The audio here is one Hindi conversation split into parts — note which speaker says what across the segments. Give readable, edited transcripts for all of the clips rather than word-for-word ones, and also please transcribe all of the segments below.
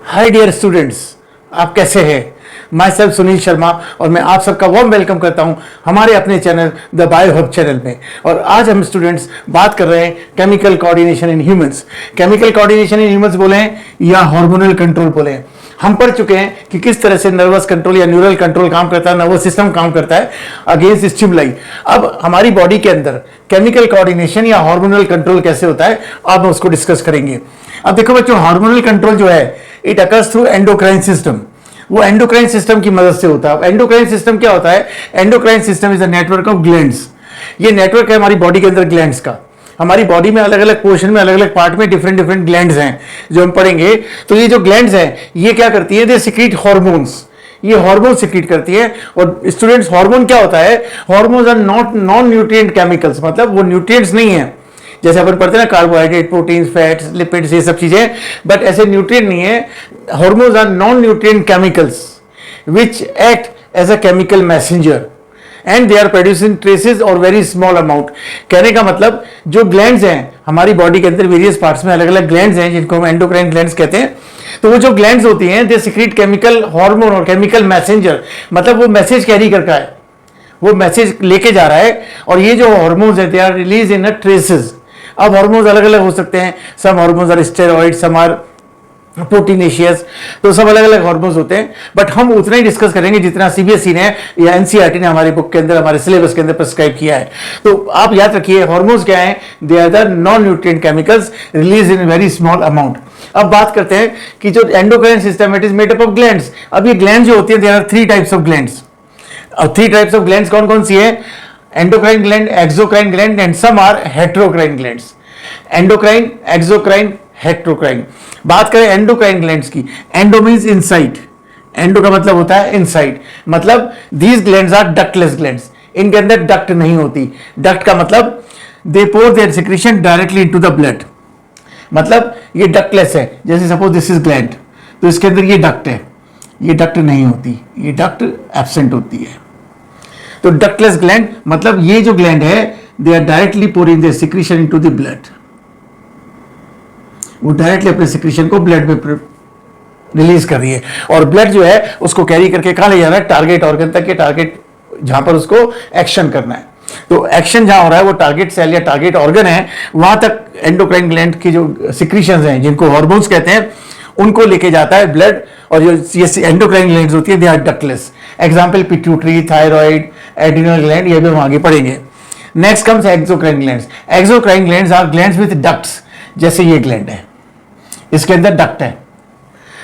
Speaker 1: हाय डियर स्टूडेंट्स, आप कैसे हैं? मैं सेल्फ सुनील शर्मा और मैं आप सबका वार्म वेलकम करता हूं हमारे अपने channel the bio hub channel में। और आज हम स्टूडेंट्स बात कर रहे हैं chemical coordination in humans. Chemical coordination in humans बोले या हार्मोनल कंट्रोल बोले, हम पढ़ चुके हैं कि किस तरह से नर्वस कंट्रोल या न्यूरल कंट्रोल काम करता है, नर्वस सिस्टम काम करता है अगेंस्ट स्टिमुलाई। अब हमारी बॉडी के अंदर केमिकल कोऑर्डिनेशन या हार्मोनल कंट्रोल कैसे होता है, अब हम उसको डिस्कस करेंगे। अब देखो बच्चों, हार्मोनल कंट्रोल जो है it occurs through endocrine system. वो एंडोक्राइन सिस्टम की मदद से होता है। एंडोक्राइन सिस्टम क्या होता है? Endocrine system is a network of glands. ये नेटवर्क है हमारी बॉडी के अंदर ग्लैंड्स का। हमारी बॉडी में अलग अलग पोर्शन में अलग अलग पार्ट में डिफरेंट डिफरेंट ग्लैंड्स हैं जो हम पढ़ेंगे। तो ये जो ग्लैंड्स हैं ये क्या करती है? They secrete hormones. ये हार्मोन सिक्रीट करती है। और स्टूडेंट्स, हार्मोन क्या होता है? Hormones are not non nutrient chemicals, मतलब वो न्यूट्रिएंट्स नहीं है। जैसे अपन पढ़ते हैं ना, कार्बोहाइड्रेट, प्रोटीन, फैट्स, लिपिड्स, ये सब चीजें, बट ऐसे न्यूट्रिएंट नहीं है। Hormones are non nutrient chemicals which act as a chemical messenger and they are producing traces और वेरी स्मॉल अमाउंट। कहने का मतलब जो ग्लैंड्स हैं हमारी बॉडी के अंदर वेरियस पार्ट्स में अलग अलग ग्लैंड्स हैं जिनको हम एंडोक्राइन ग्लैंड्स कहते हैं। तो वो जो ग्लैंड्स होती हैं दे सिक्रीट केमिकल हार्मोन और केमिकल मैसेंजर, मतलब वो मैसेज कैरी करता है, वो मैसेज लेके जा रहा है। और ये जो हार्मोन्स हैं they are release in a traces. अब हार्मोन्स अलग अलग हो सकते हैं। Some hormones are steroid, some are proteinaceous, तो सब अलग अलग हार्मोन्स होते हैं। बट हम उतना ही डिस्कस करेंगे जितना सीबीएसई ने या एनसीईआरटी ने हमारे बुक के अंदर, हमारे सिलेबस के अंदर प्रिस्क्राइब किया है। तो आप याद रखिए, हार्मोन्स क्या हैं? They are the non nutrient chemicals release in very small amount. अब बात करते हैं कि जो endocrine system it is made up of glands. अब ये ग्लैंड जो होती है, there are 3 types of glands. अब 3 टाइप्स ऑफ ग्लैंड्स कौन कौन सी है? Endocrine gland, exocrine gland and some are heterocrine glands. Endocrine, exocrine, heterocrine. बात करें एंडोक्राइन ग्लैंड्स की, एंडो मींस इनसाइड। एंडो का मतलब होता है इनसाइड, मतलब these glands are ductless glands. इनके अंदर डक्ट नहीं होती। डक्ट का मतलब they pour their secretion directly into the blood, मतलब ये डक्टलेस है। जैसे सपोज दिस इज ग्लैंड, तो इसके अंदर ये डक्ट है, ये डक्ट नहीं होती, ये डक्ट एब्सेंट होती है। तो डक्टलेस ग्लैंड मतलब ये जो ग्लैंड है they are directly pouring their secretion into the blood. वो डायरेक्टली अपने सिक्रीशन को ब्लड में रिलीज कर रही है। और ब्लड जो है उसको कैरी करके कहां ले जाना है? टारगेट ऑर्गन तक के, टारगेट जहां पर उसको एक्शन करना है। तो एक्शन जहां हो रहा है वो टारगेट सेल या टारगेट ऑर्गन है, वहां तक एंडोक्राइन ग्लैंड की जो सिक्रीशंस हैं जिनको हार्मोन्स कहते हैं उनको लेके जाता है ब्लड। और जो ये एंडोक्राइन ग्लैंड्स होती है they are ductless. Example pituitary, thyroid, adrenal gland, ये भी हम आगे पढ़ेंगे। Next comes exocrine glands. Exocrine glands are glands with ducts. जैसे ये ग्लैंड है, इसके अंदर डक्ट है,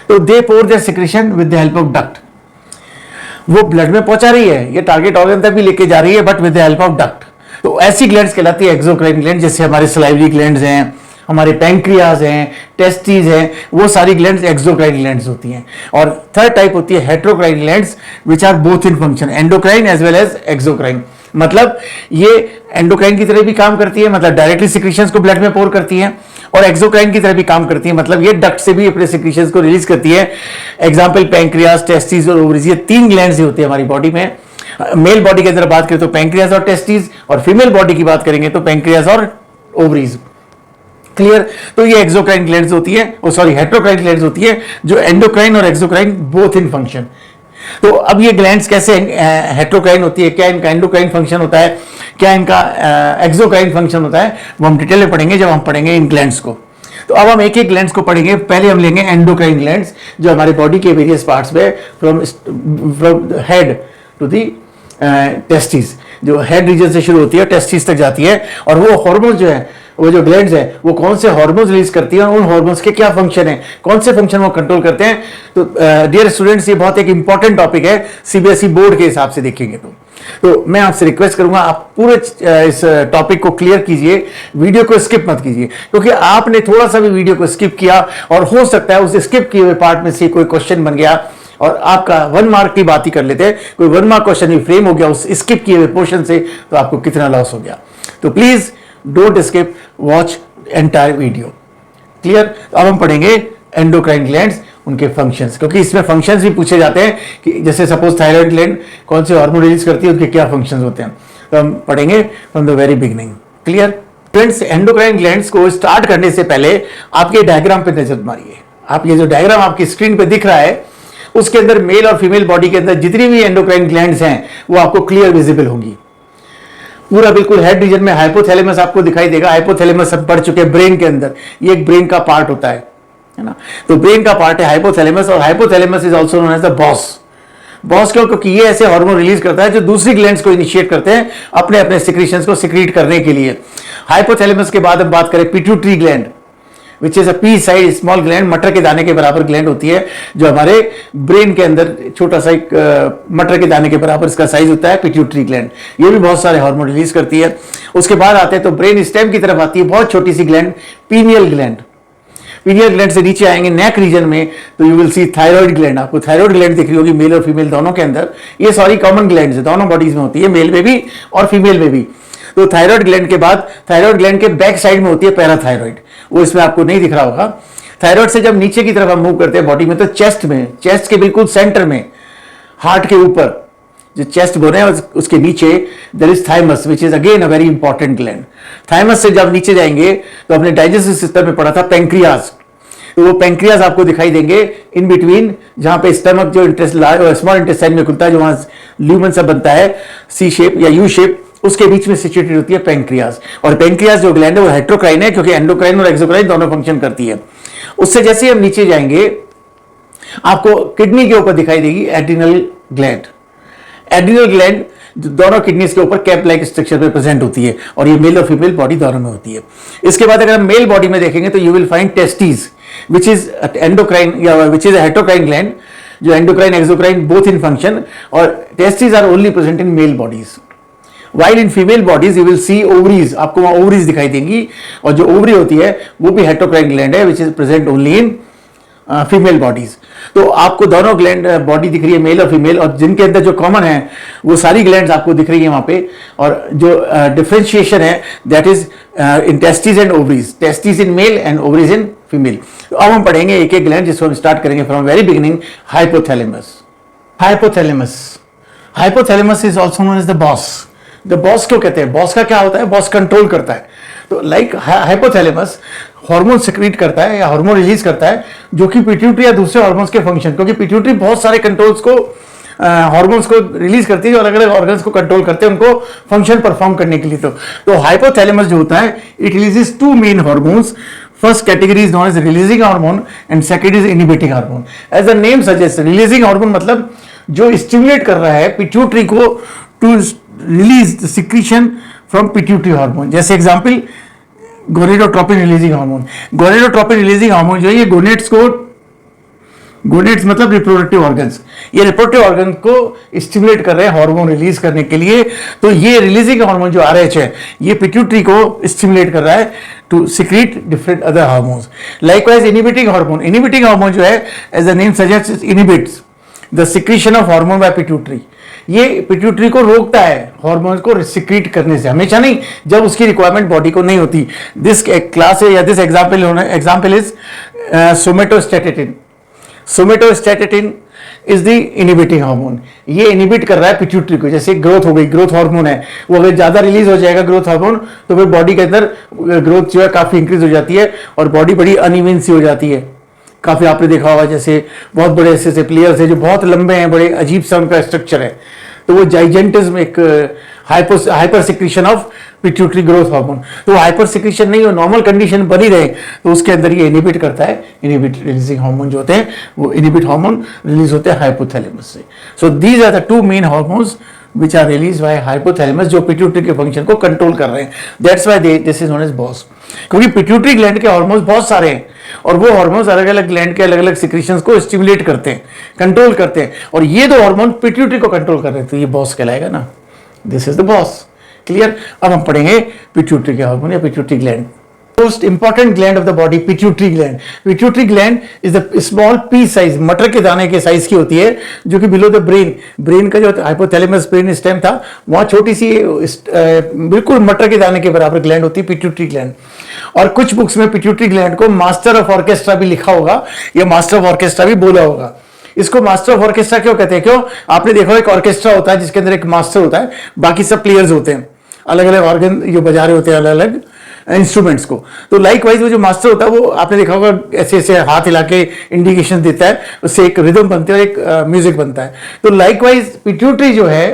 Speaker 1: तो they pour their secretion with the help of duct. वो ब्लड में पहुंचा रही है, ये टारगेट ऑर्गन तक भी लेके जा रही है, but with the help of duct. तो ऐसी ग्लैंड्स कहलाती है एक्सोक्राइन ग्लैंड। जैसे हमारे सलाइवरी ग्लैंड्स हैं, हमारे पैंक्रियाज हैं, टेस्टिस हैं, वो सारी ग्लैंड्स एक्सोक्राइन ग्लैंड्स होती हैं। और थर्ड टाइप होती है heterocrine glands which are both in function, endocrine as well as exocrine. मतलब ये एंडोक्राइन की तरह भी काम करती है, मतलब डायरेक्टली सिक्रीशंस को ब्लड में पोर करती है, और एक्सोक्राइन की तरह भी काम करती है, मतलब ये डक्ट से भी अपने सिक्रीशंस को रिलीज करती है। एग्जांपल पैंक्रियास, टेस्टिस और ओवरीज, ये 3 ग्लैंड्स होती है हमारी बॉडी में। मेल बॉडी के अंदर बात करें तो पैंक्रियास और टेस्टिस, और फीमेल बॉडी की बात करेंगे तो पैंक्रियास और ओवरीज। क्लियर? तो ये एक्सोक्राइन ग्लैंड्स होती है, हेटेरोक्राइन ग्लैंड्स होती है, जो एंडोक्राइन और एक्सोक्राइन बोथ इन फंक्शन। तो अब ये ग्लैंड्स कैसे हेटेरोक्राइन होती है, क्या इनका एंडोक्राइन फंक्शन होता है, क्या इनका एक्सोक्राइन फंक्शन होता है, वो हम डिटेल में पढ़ेंगे जब हम पढ़ेंगे इन ग्लैंड्स को। तो अब हम एक एक ग्लैंड्स को पढ़ेंगे। पहले हम लेंगे एंडोक्राइन ग्लैंड्स, जो हमारे बॉडी के वेरियस पार्ट्स में from head to the testis, जो हेड रीजन से शुरू होती है टेस्टिस तक जाती है। और वो हार्मोन्स जो है, वो जो ग्लैंड्स है वो कौन से हार्मोन्स रिलीज करती है और उन हार्मोन्स के क्या फंक्शन है, कौन से फंक्शन वो कंट्रोल करते हैं। तो डियर स्टूडेंट्स, ये बहुत एक इंपॉर्टेंट टॉपिक है सीबीएसई बोर्ड के हिसाब से देखेंगे तो मैं आपसे रिक्वेस्ट करूंगा आप पूरे इस टॉपिक को क्लियर कीजिए, वीडियो को स्किप मत कीजिए, क्योंकि आपने थोड़ा सा भी वीडियो को स्किप किया और हो सकता है उस स्किप किए हुए पार्ट में से कोई क्वेश्चन बन गया और आपका 1 मार्क की बात ही कर लेते हैं, कोई 1 मार्क क्वेश्चन भी फ्रेम हो गया उस स्किप किए हुए पोर्शन से, तो आपको कितना लॉस हो गया। तो please don't skip, watch entire video. Clear? अब हम पढ़ेंगे एंडोक्राइन ग्लैंड्स, उनके फंक्शंस, क्योंकि इसमें फंक्शंस भी पूछे जाते हैं कि जैसे सपोज थायराइड ग्लैंड कौन से हार्मोन रिलीज करती है, उनके क्या फंक्शंस होते हैं। तो हम पढ़ेंगे from the very beginning. Clear? Friends, endocrine glands को स्टार्ट करने से पहले आपके डायग्राम पे नजर मारिए। आप ये जो डायग्राम आपकी स्क्रीन पे दिख रहा है, उसके अंदर मेल और फीमेल बॉडी के अंदर जितनी भी एंडोक्राइन ग्लैंड्स हैं वो आपको क्लियर विजिबल होंगी। पूरा बिल्कुल हेड रीजन में हाइपोथैलेमस आपको दिखाई देगा। हाइपोथैलेमस सब पढ़ चुके हैं ब्रेन के अंदर, ये एक ब्रेन का पार्ट होता है ना। तो ब्रेन का पार्ट है हाइपोथैलेमस, और hypothalamus is also known as the boss. Boss क्यों? क्योंकि ये ऐसे हार्मोन रिलीज करता है जो दूसरी ग्लैंड्स को इनिशिएट करते हैं अपने अपने सिक्रीशंस को सिक्रीट करने के लिए। हाइपोथैलेमस के बाद हम बात करें pituitary gland, which is a P side small gland, मटर के दाने के बराबर ग्लैंड होती है, जो हमारे ब्रेन के अंदर छोटा सा एक मटर के दाने के बराबर इसका साइज होता है, पिट्यूटरी ग्लैंड। ये भी बहुत सारे हार्मोन रिलीज करती है। उसके बाद आते हैं तो ब्रेन स्टेम की तरफ आती है बहुत छोटी सी gland, pineal gland. Pineal gland से नीचे आएंगे नेक रीजन में तो you will see thyroid gland. आपको थायराइड ग्लैंड दिख रही होगी मेल और फीमेल दोनों के अंदर। ये सॉरी कॉमन ग्लैंड है, दोनों बॉडीज में होती है, मेल में भी और फीमेल में भी। तो थायराइड ग्लैंड के बाद थायराइड ग्लैंड के बैक साइड में होती है पैराथायराइड, वो इसमें आपको नहीं दिख रहा होगा। थायराइड से जब नीचे की तरफ हम मूव करते हैं बॉडी में तो चेस्ट में, चेस्ट के बिल्कुल सेंटर में, हार्ट के ऊपर जो चेस्ट बोन है उसके नीचे there is thymus which is again a very important gland. Thymus से जब नीचे जाएंगे तो अपने डाइजेस्टिव सिस्टम में पढ़ा था पेंक्रियाज, तो वो पेंक्रियाज आपको दिखाई देंगे इन बिटवीन, जहां पे स्टमक जो स्मॉल इंटेस्टाइन में खुलता है, जो वहां ल्यूमन सा बनता है सी शेप या यू शेप, उसके बीच में सिचुएटेड होती है पेंक्रियाज। और पेंक्रियाज जो ग्लैंड है वो हेट्रोक्राइन है, क्योंकि एंडोक्राइन और एक्सोक्राइन दोनों फंक्शन करती है। उससे जैसे ही हम नीचे जाएंगे आपको किडनी के ऊपर दिखाई देगी एड्रिनल ग्लैंड। एड्रिनल ग्लैंड दोनों किडनीज के ऊपर कैप लाइक स्ट्रक्चर में प्रेजेंट होती है, और ये मेल और फीमेल बॉडी दोनों में होती है। इसके बाद अगर हम मेल बॉडी में देखेंगे तो you will find testis which is endocrine या विच इज हेट्रोक्राइन ग्लैंड, जो endocrine exocrine both in function, और testis are only present in male bodies. While in female bodies you will see ovaries, आपको वहां ओवरीज दिखाई देंगी, और जो ओवरी होती है वो भी हेट्रोक्राइन ग्लैंड है which is present only in female bodies. तो आपको दोनों ग्लैंड बॉडी दिख रही है मेल और फीमेल, और जिनके अंदर जो कॉमन है वो सारी ग्लैंड्स आपको दिख रही है वहां पे। और जो डिफरेंशिएशन है that is in testis and ovaries, testis in male and ovaries in female. तो अब हम पढ़ेंगे एक एक ग्लैंड, जिसको हम स्टार्ट करेंगे from very beginning. Hypothalamus. Hypothalamus, hypothalamus is also known as the boss. The boss क्यों कहते हैं? बॉस का क्या होता है? बॉस कंट्रोल करता है। तो लाइक हाइपोथैलेमस हार्मोन सिक्रीट करता है या हार्मोन रिलीज करता है, जो कि पिट्यूटरी या दूसरे हार्मोन्स के फंक्शन, क्योंकि पिट्यूटरी बहुत सारे कंट्रोल्स को हार्मोन्स को रिलीज करती है जो अलग अलग ऑर्गन्स को कंट्रोल करते हैं उनको फंक्शन परफॉर्म करने के लिए। तो हाइपोथैलेमस जो होता है it releases two main hormones. First category is known as releasing hormone and second is inhibiting hormone. As the name suggest, releasing hormone मतलब जो स्टिमुलेट कर रहा है पिट्यूटरी को to release the secretion from pituitary hormone. जैसे example gonadotropin releasing hormone. Gonadotropin releasing hormone जो है ये गोनेड्स को, गोनेड्स मतलब रिप्रोडक्टिव ऑर्गन्स, ये रिप्रोडक्टिव ऑर्गन को स्टिमुलेट कर रहे हैं हार्मोन रिलीज करने के लिए। तो ये रिलीजिंग हार्मोन जो RH है ये पिट्यूटरी को स्टिमुलेट कर रहा है to secrete different other hormones. Likewise inhibiting hormone, inhibiting hormone जो है as the name suggest inhibits the secretion of hormone by pituitary. ये पिट्यूटरी को रोकता है हार्मोन को सिक्रीट करने से, हमेशा नहीं, जब उसकी रिक्वायरमेंट बॉडी को नहीं होती। दिस क्लास है या this example is somatostatin. Somatostatin is the inhibiting hormone. ये इनहिबिट कर रहा है पिट्यूटरी को। जैसे ग्रोथ हो गई, ग्रोथ हार्मोन है, वो अगर ज्यादा रिलीज हो जाएगा ग्रोथ हार्मोन तो फिर बॉडी के अंदर ग्रोथ जो है काफी इंक्रीज हो जाती है और बॉडी बड़ी अनइवन सी हो जाती है। काफी आपने देखा होगा जैसे बहुत बड़े ऐसे प्लेयर्स हैं जो बहुत लंबे हैं, बड़े अजीब सा उनका स्ट्रक्चर है, तो वो जाइजेंटिज्म एक hyper secretion of pituitary growth hormone. तो हाइपर सिक्रीशन नहीं हो, नॉर्मल कंडीशन बनी रहे तो उसके अंदर ये इनहिबिट करता है। इनहिबिट रिलीजिंग हार्मोन जो होते हैं वो इनहिबिट हार्मोन रिलीज होते हैं हाइपोथैलेमस से। So these are the two main hormones which are released by hypothalamus जो पिट्यूटरी के फंक्शन को कंट्रोल कर रहे हैं। That's why this is known as boss। क्योंकि पिट्यूटरी ग्लैंड के हार्मोन्स बहुत सारे हैं और वो हार्मोन्स अलग अलग ग्लैंड के अलग अलग सिक्रीशंस को स्टिमुलेट करते हैं, कंट्रोल करते हैं, और ये दो हार्मोन पिट्यूटरी को कंट्रोल कर रहे हैं, तो ये बॉस कहलाएगा ना। This is the boss. Clear? अब हम पढ़ेंगे पिट्यूटरी के हार्मोन या pituitary gland. Most important gland of the body pituitary gland. Pituitary gland is the small P size, मटर के दाने के साइज की होती है, जो कि बिलो द ब्रेन, ब्रेन का जो हाइपोथैलेमस ब्रेन स्टेम था वहां छोटी सी बिल्कुल मटर के दाने के बराबर ग्लैंड होती है पिट्यूटरी ग्लैंड। और कुछ बुक्स में पिट्यूटरी ग्लैंड को मास्टर ऑफ ऑर्केस्ट्रा भी लिखा होगा या मास्टर ऑफ ऑर्केस्ट्रा भी बोला होगा। इसको मास्टर ऑफ ऑर्केस्ट्रा क्यों कहते हैं? क्यों? आपने देखा एक ऑर्केस्ट्रा होता है जिसके अंदर एक मास्टर होता है, बाकी सब प्लेयर्स होते हैं, अलग अलग ऑर्गन जो बजा रहे होते हैं अलग अलग, इंस्ट्रूमेंट्स को। तो लाइक वाइज वो जो मास्टर होता है वो आपने देखा होगा ऐसे ऐसे हाथ हिला के इंडिकेशन देता है, उससे एक रिदम बनती है और एक म्यूजिक बनता है। तो लाइक वाइज पिट्यूटरी जो है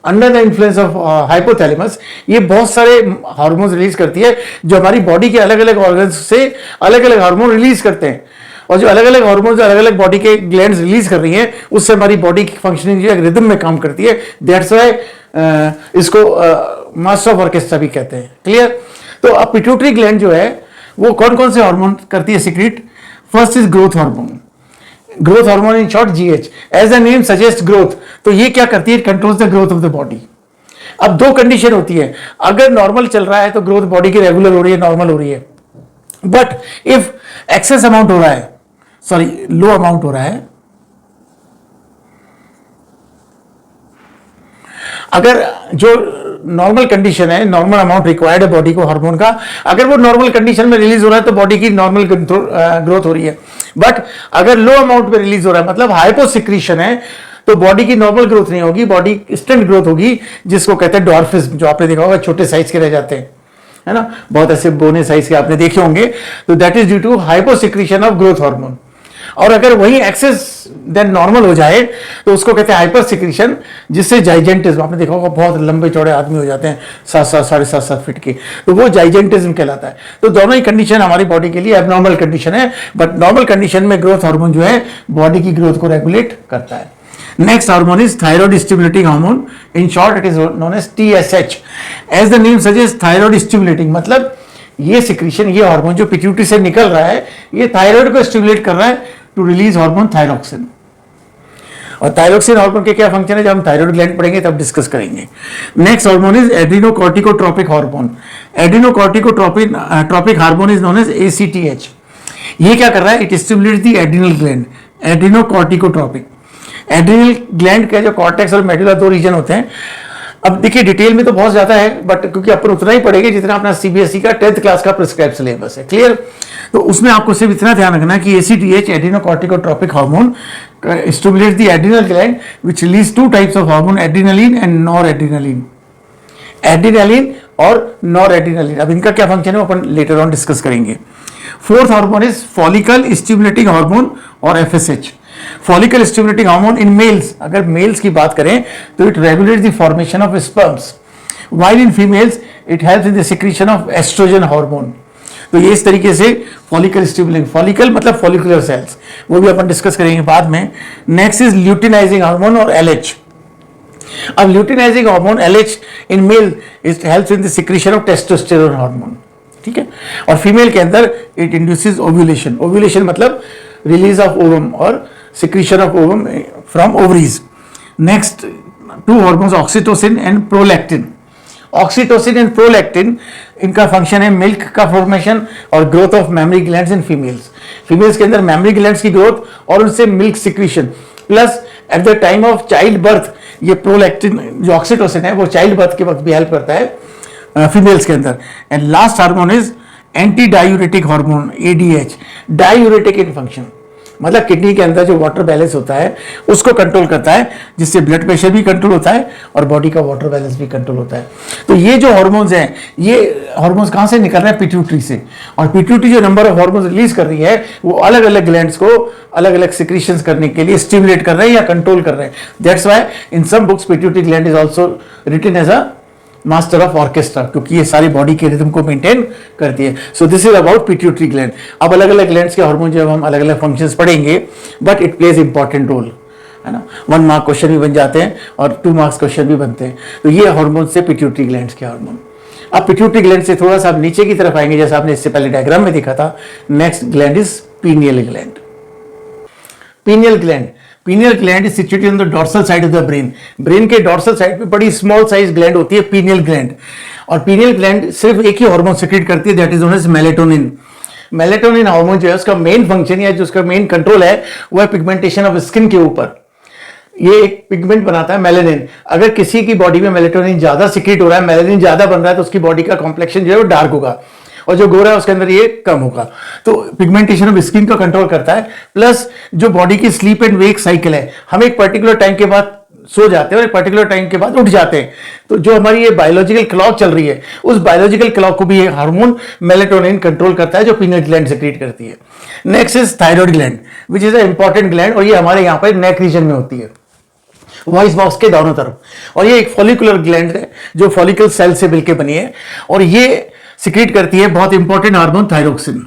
Speaker 1: under the influence of hypothalamus ये बहुत सारे हार्मोन्स रिलीज करती है जो हमारी बॉडी के अलग अलग ऑर्गन्स से अलग अलग हार्मोन रिलीज करते हैं, और जो अलग अलग हार्मोन्स अलग अलग बॉडी के ग्लैंड्स रिलीज कर रही हैं उससे हमारी बॉडी की फंक्शनिंग जो है रिदम में काम करती है। दैट्स व्हाई इसको मास्टर ऑफ ऑर्केस्ट्रा भी कहते हैं। क्लियर? तो अब पिट्यूटरी ग्लैंड जो है वो कौन कौन से हार्मोन करती है secrete? First is growth hormone, growth hormone in short GH, as the name suggest growth. तो ये क्या करती है? Controls the growth of the body. अब दो कंडीशन होती है, अगर नॉर्मल चल रहा है तो ग्रोथ बॉडी की रेगुलर हो रही है, नॉर्मल हो रही है, बट इफ एक्सेस अमाउंट हो रहा है, सॉरी लो अमाउंट हो रहा है, अगर जो नॉर्मल कंडीशन है, नॉर्मल अमाउंट रिक्वायर्ड है बॉडी को हार्मोन का, अगर वो नॉर्मल कंडीशन में रिलीज हो रहा है तो बॉडी की नॉर्मल ग्रोथ हो रही है। बट अगर लो अमाउंट में रिलीज हो रहा है, मतलब हाइपोसिक्रीशन है, तो बॉडी की नॉर्मल ग्रोथ नहीं होगी, बॉडी स्टंट ग्रोथ होगी, जिसको कहते हैं डॉर्फिज्म, जो आपने देखा होगा छोटे साइज के रह जाते हैं, है ना, बहुत ऐसे बोने साइज के आपने देखे होंगे। तो that is due to hyposecretion of growth hormone. और अगर वही एक्सेस देन नॉर्मल हो जाए तो उसको कहते हैं हाइपर सिक्रीशन, जिससे जाइजेंटिज्म, आपने देखा होगा बहुत लंबे चौड़े आदमी हो जाते हैं 7-7 7.5 फीट के, तो वो जाइजेंटिज्म कहलाता है। तो दोनों ही कंडीशन हमारी बॉडी के लिए एबनॉर्मल कंडीशन है, बट नॉर्मल कंडीशन में ग्रोथ हार्मोन जो है बॉडी की ग्रोथ को रेगुलेट करता है। Next hormone is thyroid stimulating hormone, in short it is known as TSH, as the name suggest thyroid stimulating, मतलब ये सिक्रीशन, ये हार्मोन जो पिट्यूटरी से निकल रहा है ये थायराइड को स्टिमुलेट कर रहा है टू रिलीज हार्मोन थायरोक्सिन। और थायरोक्सिन हार्मोन के क्या फंक्शन है जब हम थायराइड ग्लैंड पढ़ेंगे तब डिस्कस करेंगे। Next hormone is adrenocorticotropic hormone, adrenocorticotropic hormone is known as ACTH। ये क्या कर रहा है? It stimulates the adrenal gland, adrenocorticotropic. Adrenal gland के जो कॉर्टेक्स और मेडुला दो रीजन होते हैं। अब देखिए डिटेल में तो बहुत ज्यादा है, बट क्योंकि अपन उतना ही पढ़ेंगे जितना अपना CBSE का 10th क्लास का प्रिस्क्राइब सिलेबस है। क्लियर? तो उसमें आपको सिर्फ इतना ध्यान रखना है कि ACTH, adrenocorticotropic hormone, stimulates the adrenal gland which release two types of hormone, adrenaline and noradrenaline. Adrenaline और नॉरएड्रिनलिन, अब इनका क्या फंक्शन है अपन लेटर ऑन डिस्कस करेंगे। Fourth hormone is follicle stimulating hormone और FSH। Follicle stimulating hormone in males, अगर मेल्स की बात करें तो it regulates the formation of sperms, while in females it helps in the secretion of estrogen hormone. तो ये इस तरीके से फॉलिकल स्टिमुलेटिंग, फॉलिकल मतलब फॉलिकुलर सेल्स, वो भी अपन डिस्कस करेंगे बाद में। नेक्स्ट इज ल्यूटिनाइजिंग हार्मोन और LH। अब luteinizing hormone LH in male it helps in the secretion of testosterone hormone, ठीक है। और फीमेल के अंदर इट इंड्यूसेस ओव्यूलेशन, ओव्यूलेशन मतलब रिलीज ऑफ ओवम और secretion of ovum from ovaries. Next two hormones oxytocin and prolactin. Oxytocin and prolactin इनका फंक्शन है मिल्क का फॉर्मेशन और growth of mammary glands in females. Females के अंदर मेमरी ग्लैंड्स की ग्रोथ और उनसे milk secretion, plus at the time of child birth ये प्रोलैक्टिन जो ऑक्सीटोसिन है वो चाइल्ड बर्थ के वक्त भी हेल्प करता है फीमेल्स के अंदर। And last hormone is anti diuretic hormone ADH, diuretic in function, मतलब किडनी के अंदर जो वाटर बैलेंस होता है उसको कंट्रोल करता है, जिससे ब्लड प्रेशर भी कंट्रोल होता है और बॉडी का वाटर बैलेंस भी कंट्रोल होता है। तो ये जो हार्मोन्स हैं, ये हार्मोन्स कहाँ से निकल रहे हैं? पिट्यूटरी से। और पिट्यूटरी जो नंबर ऑफ हार्मोन्स रिलीज कर रही है वो अलग अलग ग्लैंड्स को अलग अलग सिक्रीशंस करने के लिए स्टिमुलेट कर रहे हैं या कंट्रोल कर रहे हैं। That's why in some books pituitary gland is also written as a master of orchestra, क्योंकि ये सारी बॉडी के रिदम को मेंटेन करती है। So this is about pituitary gland. अब अलग अलग ग्लैंड्स के हार्मोन जब हम अलग अलग फंक्शंस पढ़ेंगे, but it plays important role, है ना। 1 मार्क क्वेश्चन भी बन जाते हैं और 2 मार्क्स क्वेश्चन भी बनते हैं। तो ये हार्मोन से पिट्यूटरी ग्लैंड्स के हार्मोन। अब पिट्यूटरी ग्लैंड से थोड़ा सा आप नीचे की तरफ आएंगे, जैसा आपने इससे पहले डायग्राम में देखा था। Next gland is pineal gland. Pineal gland, pineal gland is situated on the dorsal side of the brain. Brain के डॉर्सल साइड पे बड़ी स्मॉल साइज ग्लैंड होती है पीनियल ग्लैंड, और पीनियल ग्लैंड सिर्फ एक ही हार्मोन सेक्रेट करती है, that is known as melatonin. Melatonin hormone जो है उसका मेन फंक्शन या जो उसका मेन कंट्रोल है वो है पिगमेंटेशन ऑफ स्किन के ऊपर। ये एक पिगमेंट बनाता है मेलेनिन। अगर किसी की बॉडी में मेलेटोनिन ज्यादा सिक्रेट हो रहा है, मेलेनिन ज्यादा बन रहा है, तो उसकी बॉडी का कॉम्प्लेक्शन जो है वो डार्क होगा, और जो गोरा है उसके अंदर ये कम होगा। तो पिगमेंटेशन ऑफ स्किन को कंट्रोल करता है। प्लस जो बॉडी की स्लीप एंड वेक साइकिल है, हम एक पर्टिकुलर टाइम के बाद सो जाते हैं और एक पर्टिकुलर टाइम के बाद उठ जाते हैं, तो जो हमारी ये बायोलॉजिकल क्लॉक चल रही है, उस बायोलॉजिकल क्लॉक को भी ये हार्मोन मेलेटोनिन कंट्रोल करता है, जो पीनियल ग्लैंड सेक्रेट करती है। Next is thyroid gland, which is a important gland, और ये हमारे यहाँ पर नेक रीजन में होती है, वॉइस बॉक्स के दोनों तरफ। और ये एक फॉलिकुलर ग्लैंड है जो फॉलिकल सेल से मिलकर बनी है, और ये सिक्रीट करती है बहुत इंपॉर्टेंट हार्मोन थायरोक्सिन।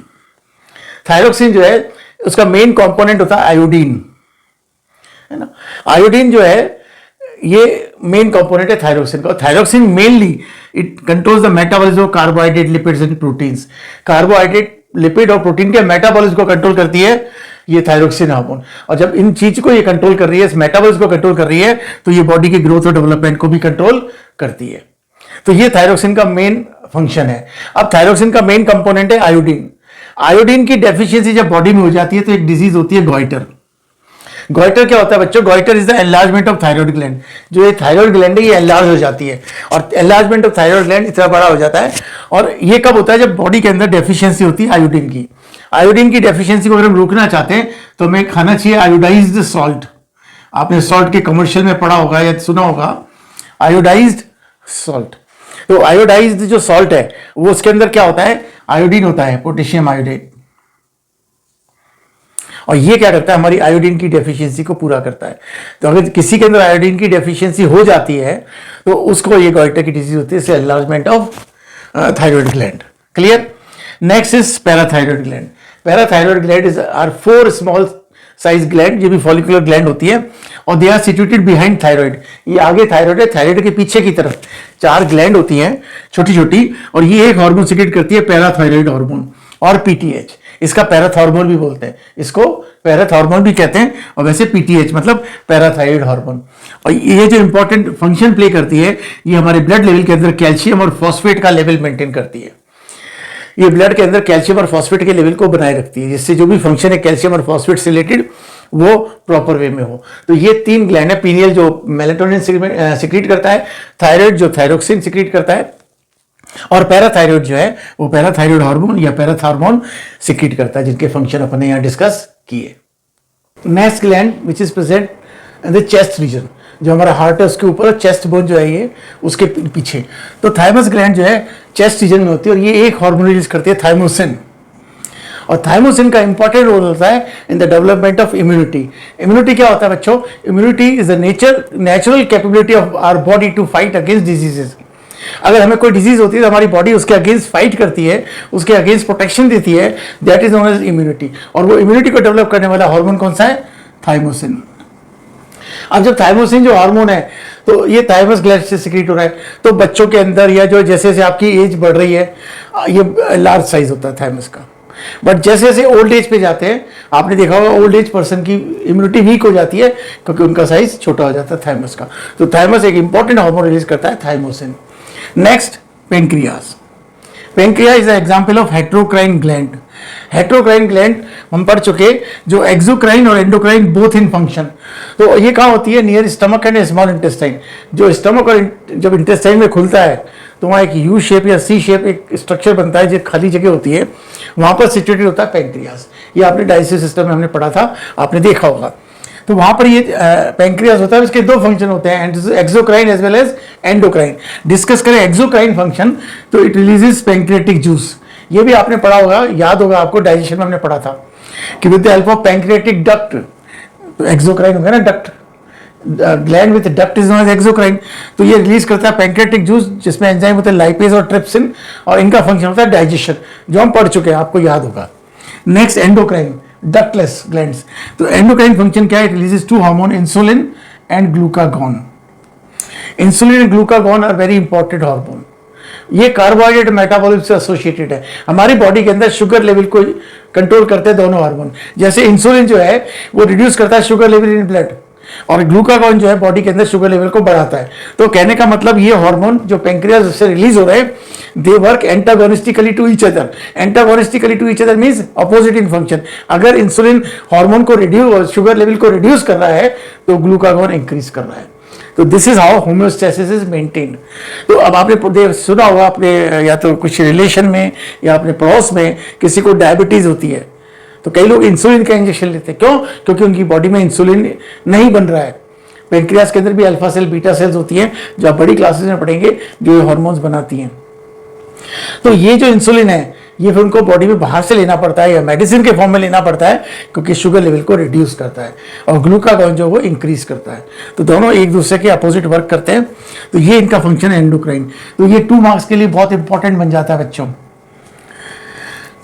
Speaker 1: थायरोक्सिन जो है उसका मेन कंपोनेंट होता है आयोडीन, है ना। आयोडीन जो है ये मेन कंपोनेंट है थायरोक्सिन का। Thyroxine mainly it controls the metabolism of carbohydrate, lipids and proteins. Carbohydrate, lipid और प्रोटीन के मेटाबॉलिज्म को कंट्रोल करती है ये थायरोक्सिन हार्मोन। और जब इन चीज को ये कंट्रोल कर रही है, इस मेटाबॉलिज्म को कंट्रोल कर रही है, तो ये बॉडी की ग्रोथ और डेवलपमेंट को भी कंट्रोल करती है। तो ये थायरोक्सिन का मेन फंक्शन है। अब थायरोक्सिन का मेन कंपोनेंट है आयोडीन। आयोडीन की डेफिशिएंसी जब बॉडी में हो जाती है तो एक डिजीज होती है गॉइटर। गॉइटर क्या होता है बच्चों? Goitre is the enlargement of thyroid gland. जो ये थायराइड ग्लैंड है ये एनलार्ज हो जाती है, और एनलार्जमेंट ऑफ थायराइड ग्लैंड इतना बड़ा हो जाता है। और ये कब होता है? जब बॉडी के अंदर डेफिशिएंसी होती है आयोडीन की। आयोडीन की डेफिशिएंसी को अगर हम रोकना चाहते हैं तो हमें खाना चाहिए आयोडाइज्ड सॉल्ट। आपने सॉल्ट के कमर्शियल में पढ़ा होगा या सुना होगा, आयोडाइज्ड सॉल्ट। तो आयोडाइज्ड जो सॉल्ट है वो उसके अंदर क्या होता है? आयोडीन होता है, पोटेशियम आयोडेट। और ये क्या करता है? हमारी आयोडीन की डेफिशिएंसी को पूरा करता है। तो अगर किसी के अंदर आयोडीन की डेफिशिएंसी हो जाती है तो उसको ये गॉइटर की डिजीज होती है, enlargement of thyroid gland. Clear? Next is parathyroid gland. Parathyroid gland is are 4 small size gland, ये भी फॉलिकुलर ग्लैंड होती है, और they are situated behind thyroid. ये आगे थायराइड है, थायराइड के पीछे की तरफ 4 ग्लैंड होती हैं छोटी छोटी, और ये एक हार्मोन सिक्रेट करती है, पैराथायराइड हार्मोन और पीटीएच। इसका पैराथॉर्मोन भी बोलते हैं, इसको पैराथॉर्मोन भी कहते हैं, और वैसे पीटीएच मतलब पैराथायराइड हार्मोन। और ये जो इंपॉर्टेंट फंक्शन प्ले करती है, ये हमारे ब्लड लेवल के अंदर कैल्शियम और फॉस्फेट का लेवल मेंटेन करती है। ये ब्लड के अंदर कैल्शियम और फॉस्फेट के लेवल को बनाए रखती है, जिससे जो भी फंक्शन है कैल्शियम और फॉस्फेट से रिलेटेड वो प्रॉपर वे में हो। तो ये 3 ग्लैंड है, पीनियल जो मेलेटोनिन सिक्रीट करता है, थायराइड जो थायरोक्सिन सिक्रीट करता है, और पैराथायराइड जो है वो पैराथायराइड हार्मोन या पैराथॉर्मोन सिक्रीट करता है, जिनके फंक्शन अपने यहाँ डिस्कस किए। Next gland which is present in the chest region, जो हमारा हार्ट है उसके ऊपर, चेस्ट बोन जो है ये उसके पीछे। तो थाइमस ग्लैंड जो है चेस्ट रीजन में होती है, और ये एक हार्मोन रिलीज करती है, थाइमोसिन। और थाइमोसिन का इंपॉर्टेंट रोल होता है in the development of immunity. Immunity क्या होता है बच्चों? Immunity is the natural capability of our body to fight against diseases. अगर हमें कोई डिजीज होती है तो हमारी बॉडी उसके अगेंस्ट फाइट करती है, उसके अगेंस्ट प्रोटेक्शन देती है, that is known as immunity. और वो इम्यूनिटी को डेवलप करने वाला हार्मोन कौन सा है? थाइमोसिन। अब जब थाइमोसिन जो हार्मोन है तो ये थाइमस ग्लैंड से सिक्रीट हो रहा है, तो बच्चों के अंदर या जो जैसे जैसे आपकी एज बढ़ रही है ये लार्ज साइज होता है थाइमस का। बट जैसे जैसे ओल्ड एज पे जाते हैं, आपने देखा होगा ओल्ड एज पर्सन की इम्यूनिटी वीक हो जाती है क्योंकि उनका साइज छोटा हो जाता है थाइमस का। तो थाइमस एक इंपॉर्टेंट हार्मोन रिलीज करता है, thymosin. Next, pancreas. Pancreas is example of heterocrine gland. Heterocrine gland हम पढ़ चुके, जो एक्सोक्राइन और एंडोक्राइन बोथ इन फंक्शन। तो ये कहाँ होती है? Near stomach and small intestine. जो स्टमक और जब इंटेस्टाइन में खुलता है तो वहाँ एक यू शेप या सी शेप एक स्ट्रक्चर बनता है, जो खाली जगह होती है, वहाँ पर सिचुएटेड होता है पेनक्रियास। ये आपने डाइजेस्टिव सिस्टम में हमने पढ़ा था, आपने देखा होगा। तो वहाँ पर ये पेनक्रियास होता है, इसके 2 फंक्शन होते हैं, exocrine as well as endocrine. Discuss करें एक्सोक्राइन फंक्शन, तो इट रिलीजेस पेनक्रियाटिक जूस। ये भी आपने पढ़ा होगा, याद होगा आपको, डाइजेशन में हमने पढ़ा था कि with the help of pancreatic duct, तो एक्सोक्राइन हो गया ना duct, gland with duct is known as exocrine. तो ये रिलीज करता है पेनक्रियाटिक जूस, जिसमें एंजाइम होते हैं लाइपेज और ट्रिप्सिन, और इनका फंक्शन होता है डाइजेशन, जो हम पढ़ चुके हैं, आपको याद होगा। Next, endocrine, ductless glands. तो एंडोक्राइन फंक्शन क्या है? It releases 2 hormone, insulin and glucagon. Insulin and glucagon are very important hormone. ये कार्बोहाइड्रेट मेटाबॉलिज्म से एसोसिएटेड है। हमारी बॉडी के अंदर शुगर लेवल को कंट्रोल करते हैं दोनों हार्मोन। जैसे इंसुलिन जो है वो रिड्यूस करता है शुगर लेवल इन ब्लड, और ग्लूकागॉन जो है बॉडी के अंदर शुगर लेवल को बढ़ाता है। तो कहने का मतलब ये हार्मोन जो पेनक्रियास से रिलीज हो रहे हैं, they work antagonistically to each other. Antagonistically to each other means opposite in function. अगर इंसुलिन हार्मोन को रिड्यूस, शुगर लेवल को रिड्यूस कर रहा है, तो ग्लूकागॉन इंक्रीज कर रहा है। तो this is how homeostasis is maintained. तो अब आपने सुना होगा, अपने या तो कुछ रिलेशन में या अपने पड़ोस में किसी को डायबिटीज होती है, तो कई लोग इंसुलिन का इंजेक्शन लेते हैं। क्यों? क्योंकि उनकी बॉडी में इंसुलिन नहीं बन रहा है। पेंक्रियाज के अंदर भी अल्फा सेल बीटा सेल्स होती हैं जो आप बड़ी क्लासेस में पढ़ेंगे, जो ये हार्मोन्स बनाती हैं। तो ये जो इंसुलिन है ये फिर उनको बॉडी में बाहर से लेना पड़ता है या मेडिसिन के फॉर्म में लेना पड़ता है, क्योंकि शुगर लेवल को रिड्यूस करता है और ग्लूकागॉन जो वो इंक्रीज करता है। तो दोनों एक दूसरे के अपोजिट वर्क करते हैं। तो ये इनका फंक्शन है एंडोक्राइन। तो ये 2 मार्क्स के लिए बहुत इंपॉर्टेंट बन जाता है बच्चों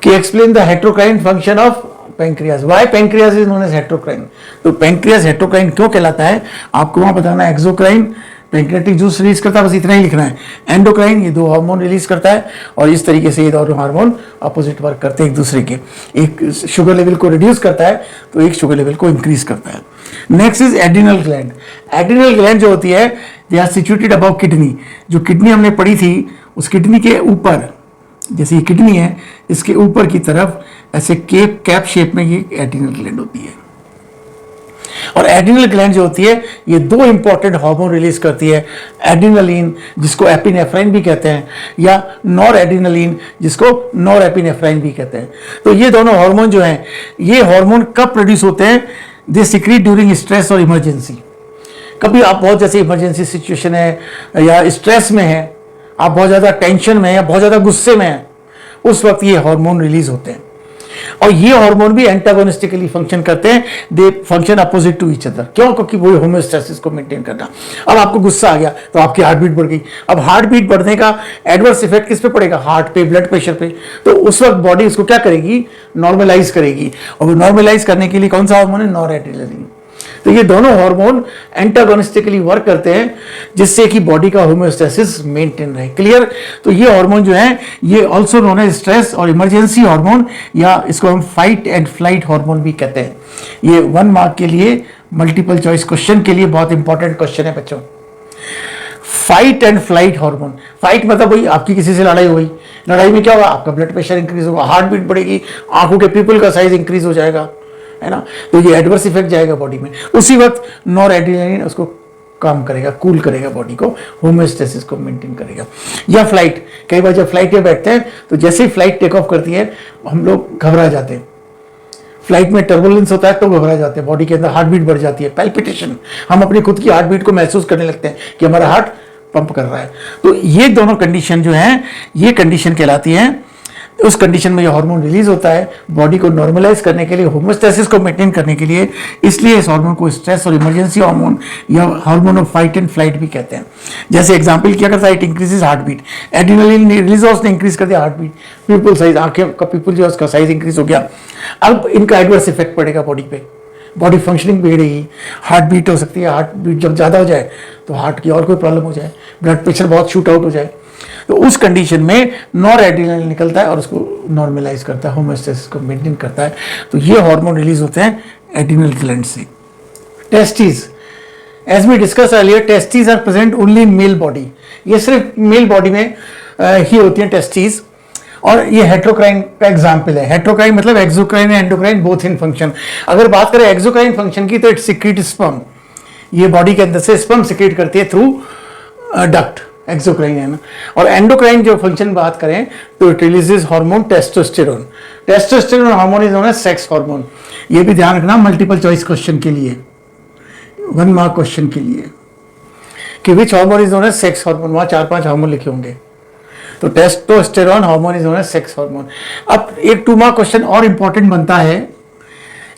Speaker 1: कि explain the heterocrine function of pancreas, why pancreas is known as heterocrine. तो पेंक्रियाज हेट्रोक्राइन क्यों कहलाता है आपको वहां बताना है। एक्सोक्राइन पेंक्रियाटिक जूस रिलीज करता है, बस इतना ही लिखना है। एंडोक्राइन ये 2 हार्मोन रिलीज करता है और इस तरीके से ये दोनों हार्मोन अपोजिट वर्क करते हैं एक दूसरे के। एक शुगर लेवल को रिड्यूस करता है तो एक शुगर लेवल को इंक्रीज करता है। Next is adrenal gland. Adrenal gland जो होती है they are situated above kidney. जो किडनी हमने पढ़ी थी उस किडनी के ऊपर, जैसे ये किडनी है इसके ऊपर की तरफ ऐसे कैप शेप में ये एड्रिनल ग्लैंड होती है। और एड्रिनल ग्लैंड जो होती है ये 2 इंपॉर्टेंट हार्मोन रिलीज करती है, एड्रिनलिन जिसको एपिनेफ्राइन भी कहते हैं या नॉर एड्रिनलिन जिसको नॉर एपिनेफ्राइन भी कहते हैं। तो ये दोनों हार्मोन जो हैं ये हार्मोन कब प्रोड्यूस होते हैं, दे सीक्रेट ड्यूरिंग स्ट्रेस और इमरजेंसी। कभी आप बहुत जैसे इमरजेंसी सिचुएशन है या स्ट्रेस में है, आप बहुत ज़्यादा टेंशन में या बहुत ज़्यादा गुस्से में है, उस वक्त ये हार्मोन रिलीज होते हैं। और ये हार्मोन भी एंटागोनिस्टिकली फंक्शन करते हैं, they function opposite to each other. क्यों? क्योंकि वो होम्योस्टेसिस को मेंटेन करना। अब आपको गुस्सा आ गया तो आपकी हार्ट बीट बढ़ गई। अब हार्ट बीट बढ़ने का एडवर्स इफेक्ट किस पे पड़ेगा? हार्ट पे, ब्लड प्रेशर पे। तो उस वक्त बॉडी उसको क्या करेगी? नॉर्मलाइज करेगी। और वो नॉर्मलाइज करने के लिए कौन सा हार्मोन है? नॉरएड्रेनालिन। तो ये दोनों हार्मोन एंटागोनिस्टिकली वर्क करते हैं जिससे कि बॉडी का होम्योस्टेसिस मेंटेन रहे। क्लियर? तो ये हार्मोन जो है ये ऑल्सो नोन एज स्ट्रेस और इमरजेंसी हार्मोन या इसको हम फाइट एंड फ्लाइट हार्मोन भी कहते हैं। ये 1 मार्क के लिए मल्टीपल चॉइस क्वेश्चन के लिए बहुत इंपॉर्टेंट क्वेश्चन है बच्चों। Fight and flight hormone. Fight मतलब वही आपकी किसी से लड़ाई हुई, लड़ाई में क्या होगा? आपका ब्लड प्रेशर इंक्रीज होगा, हार्ट बीट बढ़ेगी, आंखों के पीपल का साइज इंक्रीज हो जाएगा, है ना। तो ये एडवर्स इफेक्ट जाएगा बॉडी में। उसी वक्त नॉरएड्रेनालिन उसको काम करेगा, कूल करेगा बॉडी को, होम्योस्टेसिस को मेंटेन करेगा। या फ्लाइट, कई बार जब फ्लाइट में बैठते हैं तो जैसे ही फ्लाइट टेक ऑफ करती है हम लोग घबरा जाते हैं। फ्लाइट में टर्बुलेंस होता है तो घबरा जाते हैं, बॉडी के अंदर हार्ट बीट बढ़ जाती है, पैल्पिटेशन, हम अपनी खुद की हार्ट बीट को महसूस करने लगते हैं कि हमारा हार्ट पंप कर रहा है। तो ये दोनों कंडीशन जो है ये कंडीशन कहलाती है। उस कंडीशन में ये हार्मोन रिलीज होता है बॉडी को नॉर्मलाइज करने के लिए, होम्योस्टेसिस को मेंटेन करने के लिए। इसलिए इस हार्मोन को स्ट्रेस और इमरजेंसी हार्मोन या hormone of fight and flight भी कहते हैं। जैसे एग्जांपल क्या करता है? It increases heart beat. Adrenaline release हो, उसने इंक्रीज कर दिया हार्ट बीट, पीपल साइज, आंखें का पीपल जो है उसका साइज इंक्रीज हो गया। अब इनका एडवर्स इफेक्ट पड़ेगा बॉडी पे, बॉडी फंक्शनिंग बिगड़ेगी, हार्ट बीट हो सकती है, हार्ट बीट जब ज़्यादा हो जाए तो हार्ट की और कोई प्रॉब्लम हो जाए, ब्लड प्रेशर बहुत शूट आउट हो जाए। तो उस कंडीशन में नॉरएड्रेनालिन निकलता है और उसको नॉर्मलाइज करता है, होम्योस्टेसिस को मेंटेन करता है। तो ये हार्मोन रिलीज होते हैं एड्रिनल ग्लैंड से। Testis, as we discuss earlier, testis are present only in male body. ये सिर्फ मेल बॉडी में ही होती है टेस्टिस। और ये हेट्रोक्राइन का एग्जाम्पल है। हेट्रोक्राइन मतलब exocrine and endocrine both in function. अगर बात करें एक्सोक्राइन फंक्शन की तो इट सिक्रीट स्पर्म, ये बॉडी के अंदर से स्पर्म सिक्रीट करती है थ्रू डक्ट, एक्सोक्राइन है ना। और एंडोक्राइन जो फंक्शन बात करें तो it releases hormone testosterone. Testosterone hormone is known as sex hormone. ये भी ध्यान रखना मल्टीपल चॉइस क्वेश्चन के लिए, 1 मार्क क्वेश्चन के लिए, कि which hormone is known as sex hormone. वहां 4-5 हार्मोन लिखे होंगे। तो testosterone hormone is known as sex hormone. अब एक 2 मार्क क्वेश्चन और इंपॉर्टेंट बनता है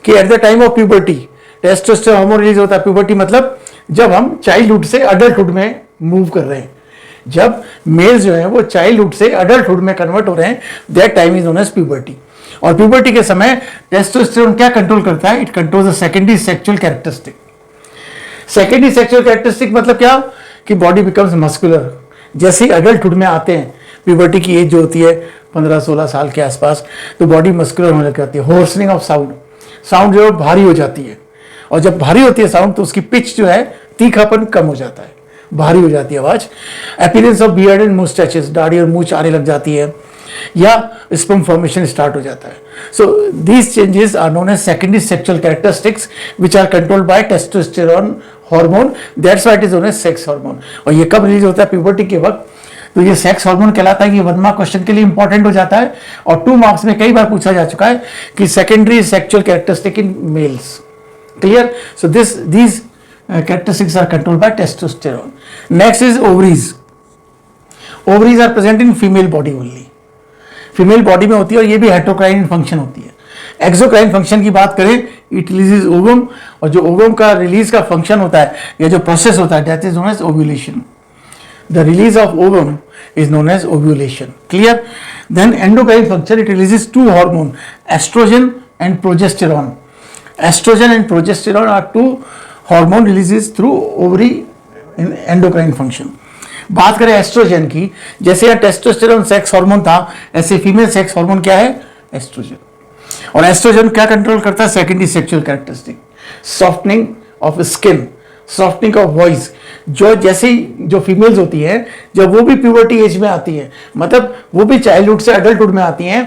Speaker 1: कि at the time of puberty testosterone hormone release होता है। प्यूबर्टी मतलब जब हम चाइल्डहुड से अडल्टहुड में मूव कर रहे हैं, जब मेल्स जो है वो चाइल्डहुड से अडल्टहुड में कन्वर्ट हो रहे हैं, that time is known as puberty. और प्यूबर्टी के समय टेस्टोस्टेरोन क्या कंट्रोल करता है? It controls the secondary sexual characteristic. Secondary sexual characteristic मतलब क्या? कि बॉडी बिकम्स मस्कुलर। जैसे ही अडल्टहुड में आते हैं, प्यूबर्टी की एज जो होती है 15-16 साल के आसपास, तो बॉडी मस्कुलर होने लग जाती है। होर्सनिंग ऑफ साउंड, साउंड जो है भारी हो जाती है। और जब भारी होती है साउंड तो उसकी पिच जो है, तीखापन कम हो जाता है, भारी हो जाती है आवाज। Appearance of beard and moustaches, दाढ़ी और मूंछ आने लग जाती है, या स्पर्म फॉर्मेशन स्टार्ट हो जाता है। So these changes are known as secondary sexual characteristics which are controlled by testosterone hormone, that's why it is known as sex hormone. और ये कब रिलीज होता है? प्यूबर्टी के वक्त। तो ये सेक्स हार्मोन कहलाता है। ये 1 मार्क क्वेश्चन के लिए इंपॉर्टेंट हो जाता है और 2 मार्क्स में कई बार पूछा जा चुका है कि secondary sexual characteristic in males. Clear? So this characteristics are controlled by testosterone. Next is ovaries. Ovaries are present in female body only. Female body में होती है और ये भी हेटेरोक्राइन फंक्शन होती है. एक्सोक्राइन फंक्शन की बात करें, इट रिलीजेस ओवम, और जो ओवम का रिलीज का फंक्शन होता है या जो प्रोसेस होता है that is known as ovulation. The release of ovum is known as ovulation. Clear? Then endocrine function, it releases two hormones, estrogen and progesterone. Estrogen and progesterone are two hormone releases through ovary in endocrine function. बात करें एस्ट्रोजन की, जैसे यहाँ टेस्टोस्टेरोन सेक्स हार्मोन था, ऐसे फीमेल सेक्स हार्मोन क्या है? एस्ट्रोजन. और एस्ट्रोजन क्या कंट्रोल करता है? Secondary sexual characteristic, softening of skin, softening of voice. जो जैसे ही जो फीमेल्स होती हैं, जब वो भी प्यूबर्टी एज में आती है, मतलब वो भी चाइल्डहुड से एडल्टहुड में आती हैं,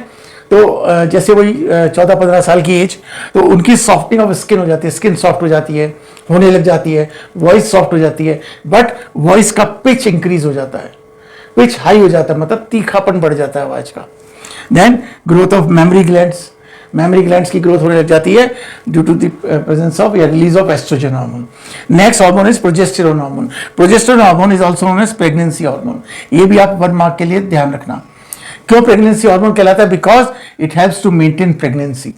Speaker 1: तो जैसे वही 14-15 साल की एज, तो उनकी सॉफ्टनिंग ऑफ स्किन हो जाती है, स्किन सॉफ्ट हो जाती है, होने लग जाती है, वॉइस सॉफ्ट हो जाती है, बट वॉइस का पिच इंक्रीज हो जाता है, पिच हाई हो जाता है, मतलब तीखापन बढ़ जाता है आवाज का. Then growth of memory glands, memory glands की ग्रोथ होने लग जाती है due to the presence of या release of estrogen hormone. Next hormone is progesterone hormone. Progesterone hormone is also known as pregnancy hormone. ये भी आप 1 मार्क के लिए ध्यान रखना. क्यों प्रेगनेंसी हार्मोन कहलाता है? Because it helps to maintain pregnancy.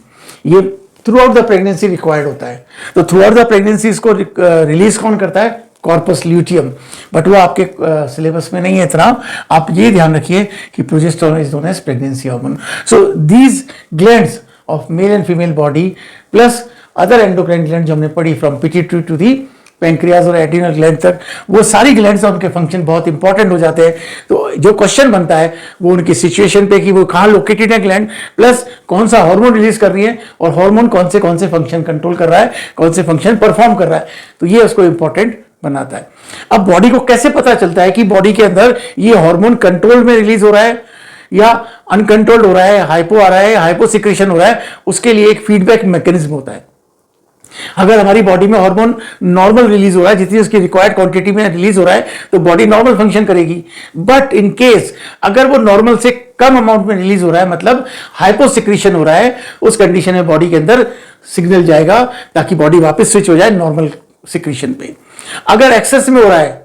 Speaker 1: ये throughout the pregnancy required होता है. तो थ्रू आउट द प्रेगनेंसी इसको रिलीज कौन करता है? Corpus luteum. बट वो आपके सिलेबस में नहीं है इतना. आप ये ध्यान रखिए कि progesterone is known as pregnancy hormone. So these glands of male and female body plus other endocrine glands जो हमने पढ़ी from pituitary to the pancreas और adrenal gland तक, वो सारी ग्लैंड्स उनके फंक्शन बहुत इंपॉर्टेंट हो जाते हैं. तो जो क्वेश्चन बनता है वो उनकी सिचुएशन पे कि वो कहाँ लोकेटेड है ग्लैंड, प्लस कौन सा हार्मोन रिलीज कर रही है और हार्मोन कौन से फंक्शन कंट्रोल कर रहा है, कौन से फंक्शन परफॉर्म कर रहा है. तो ये उसको इंपॉर्टेंट बनाता है. अब बॉडी को कैसे पता चलता है कि बॉडी के अंदर ये हार्मोन कंट्रोल में रिलीज हो रहा है या अनकंट्रोल्ड हो रहा है, हाइपो आ रहा है, हाइपो सिक्रेशन हो रहा है? उसके लिए एक फीडबैक मैकेनिज्म होता है. अगर हमारी बॉडी में हार्मोन नॉर्मल रिलीज हो रहा है, जितनी उसकी रिक्वायर्ड क्वांटिटी में रिलीज हो रहा है, तो बॉडी नॉर्मल फंक्शन करेगी. बट इन केस अगर वो नॉर्मल से कम अमाउंट में रिलीज हो रहा है, मतलब हाइपो सिक्रेशन हो रहा है, उस कंडीशन में बॉडी के अंदर सिग्नल जाएगा ताकि बॉडी वापस स्विच हो जाए नॉर्मल सिक्रेशन पे. अगर एक्सेस में हो रहा है,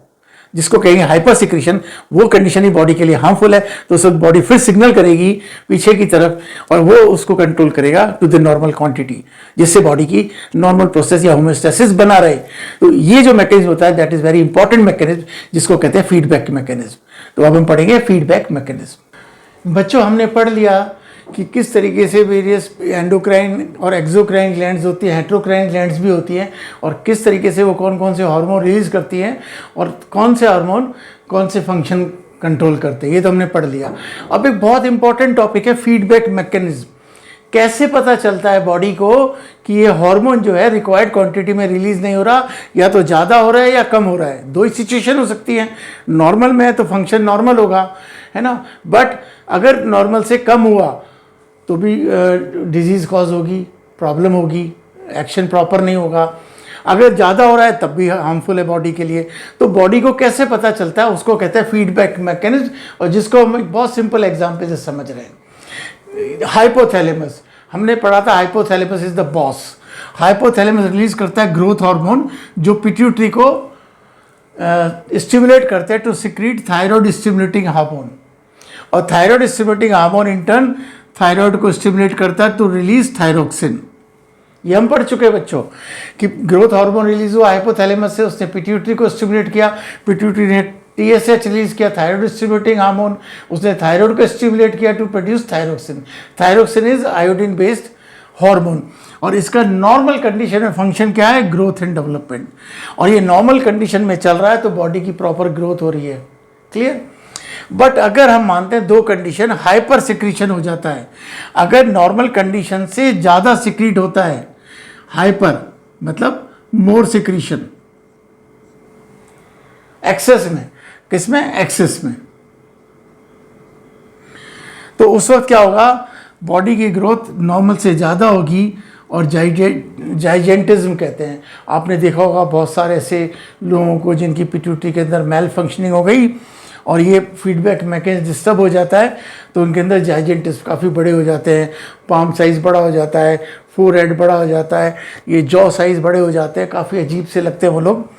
Speaker 1: जिसको कहेंगे हाइपर सिक्रेशन, वो कंडीशन ही बॉडी के लिए हार्मफुल है, तो सब बॉडी फिर सिग्नल करेगी पीछे की तरफ और वो उसको कंट्रोल करेगा टू द नॉर्मल क्वांटिटी, जिससे बॉडी की नॉर्मल प्रोसेस या होम्योस्टेसिस बना रहे. तो ये जो मैकेनिज्म होता है that is very important mechanism, जिसको कहते हैं फीडबैक मैकेनिज्म. तो अब हम पढ़ेंगे फीडबैक मैकेनिज्म. बच्चों, हमने पढ़ लिया कि किस तरीके से वेरियस एंडोक्राइन और एक्सोक्राइन ग्लैंड्स होती है, हेटेरोक्राइन ग्लैंड्स भी होती हैं, और किस तरीके से वो कौन कौन से हार्मोन रिलीज करती हैं और कौन से हार्मोन कौन से फंक्शन कंट्रोल करते हैं. ये तो हमने पढ़ लिया. अब एक बहुत इंपॉर्टेंट टॉपिक है फीडबैक मैकेनिज्म. कैसे पता चलता है बॉडी को कि ये हार्मोन जो है रिक्वायर्ड क्वांटिटी में रिलीज नहीं हो रहा, या तो ज़्यादा हो रहा है या कम हो रहा है. दो ही सिचुएशन हो सकती है. नॉर्मल में है तो फंक्शन नॉर्मल होगा, है ना, बट अगर नॉर्मल से कम हुआ तो भी डिजीज़ कॉज होगी, प्रॉब्लम होगी, एक्शन प्रॉपर नहीं होगा. अगर ज़्यादा हो रहा है तब भी हार्मफुल है बॉडी के लिए. तो बॉडी को कैसे पता चलता है, उसको कहते हैं फीडबैक मैकेनिज्म, और जिसको हम एक बहुत सिंपल एग्जाम्पल से समझ रहे हैं. हाइपोथैलेमस, हमने पढ़ा था hypothalamus is the boss. Hypothalamus release करता है ग्रोथ हार्मोन, जो पिट्यूटरी को स्टिमुलेट करते हैं to secrete thyroid stimulating hormone, और thyroid stimulating hormone in turn thyroid को स्टिमुलेट करता है टू रिलीज थायरोक्सिन. ये हम पढ़ चुके हैं बच्चों कि ग्रोथ हार्मोन रिलीज हुआ हाइपोथैलेमस से, उसने पिट्यूटरी को स्टिमुलेट किया, पिट्यूटरी ने TSH रिलीज किया, थायराइड स्टिमुलेटिंग हार्मोन, उसने थायराइड को स्टिमुलेट किया to produce thyroxine. Thyroxine is iodine based hormone, और इसका नॉर्मल कंडीशन में फंक्शन क्या है? Growth and development. और ये नॉर्मल कंडीशन में चल रहा है तो बॉडी की प्रॉपर ग्रोथ हो रही है. क्लियर? बट अगर हम मानते हैं दो कंडीशन, हाइपर सिक्रीशन हो जाता है. अगर नॉर्मल कंडीशन से ज़्यादा सिक्रीट होता है, हाइपर मतलब मोर सिक्रीशन, एक्सेस में, किसमें? एक्सेस में, तो उस वक्त क्या होगा? बॉडी की ग्रोथ नॉर्मल से ज़्यादा होगी और जाइजेंटिज्म कहते हैं. आपने देखा होगा बहुत सारे ऐसे लोगों को जिनकी पिट्यूटरी के अंदर मेल फंक्शनिंग हो गई और ये फीडबैक मैकेनिज्म डिस्टर्ब हो जाता है, तो उनके अंदर जाइजेंटिज्म काफ़ी बड़े हो जाते हैं, पाम साइज बड़ा हो जाता है, फोरहेड बड़ा हो जाता है, ये जॉ साइज बड़े हो जाते हैं, काफ़ी अजीब से लगते हैं वो लोग।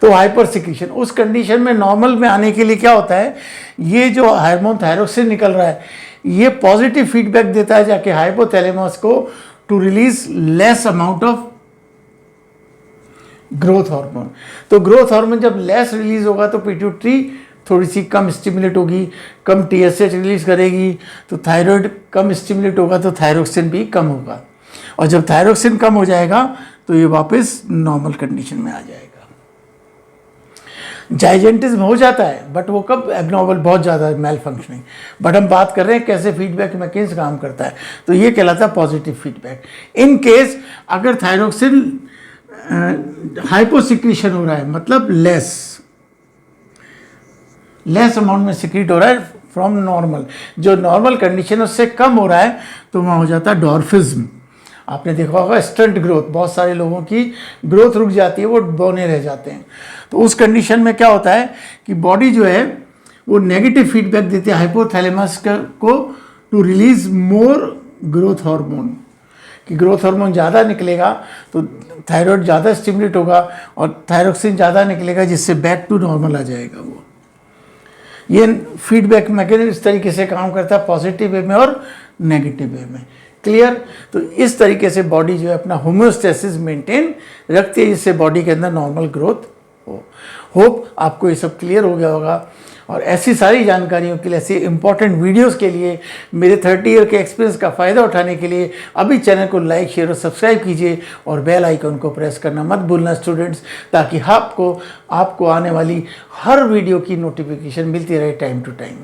Speaker 1: तो हाइपर सिक्रीशन, उस कंडीशन में नॉर्मल में आने के लिए क्या होता है, ये जो हार्मोन थायरोक्सिन निकल रहा है ये पॉजिटिव फीडबैक देता है जाके हाइपोथैलेमस को to release less amount of growth hormone. तो ग्रोथ हार्मोन जब लेस रिलीज होगा तो पिट्यूटरी थोड़ी सी कम स्टिमुलेट होगी, कम टीएसएच रिलीज करेगी, तो थायराइड कम स्टिमुलेट होगा तो थायरोक्सिन भी कम होगा, और जब थायरोक्सिन कम हो जाएगा तो ये वापस नॉर्मल कंडीशन में आ जाएगा। जाइजेंटिज्म हो जाता है बट वो कब, एबनॉर्मल बहुत ज़्यादा मेल फंक्शनिंग, बट हम बात कर रहे हैं कैसे फीडबैक मैकेनिज्म काम करता है, तो ये कहलाता है पॉजिटिव फीडबैक। इन केस अगर थायरोक्सिन हाइपोसिक्रीशन हो रहा है, मतलब लेस अमाउंट में सिक्रीट हो रहा है फ्रॉम नॉर्मल, जो नॉर्मल कंडीशन उससे कम हो रहा है, तो वहाँ हो जाता है डॉर्फिज्म। आपने देखा होगा स्टंट ग्रोथ, बहुत सारे लोगों की ग्रोथ रुक जाती है, वो बौने रह जाते हैं। तो उस कंडीशन में क्या होता है कि बॉडी जो है वो नेगेटिव फीडबैक देती है हाइपोथैलेमस को to release more growth hormone, कि ग्रोथ हार्मोन ज़्यादा निकलेगा तो थायराइड ज़्यादा स्टिमुलेट होगा और थायरोक्सिन ज़्यादा निकलेगा, जिससे बैक टू नॉर्मल आ जाएगा वो। ये फीडबैक मैकेनिज्म इस तरीके से काम करता है, पॉजिटिव वे में और नेगेटिव वे में। क्लियर? तो इस तरीके से बॉडी जो है अपना होम्योस्टेसिस मेंटेन रखती है, जिससे बॉडी के अंदर नॉर्मल ग्रोथ हो। होप आपको ये सब क्लियर हो गया होगा, और ऐसी सारी जानकारियों के लिए, ऐसी इंपॉर्टेंट वीडियोस के लिए, मेरे 30 ईयर के एक्सपीरियंस का फ़ायदा उठाने के लिए अभी चैनल को लाइक, शेयर और सब्सक्राइब कीजिए, और बेल आइकन को प्रेस करना मत भूलना स्टूडेंट्स, ताकि आपको आने वाली हर वीडियो की नोटिफिकेशन मिलती रहे टाइम टू टाइम।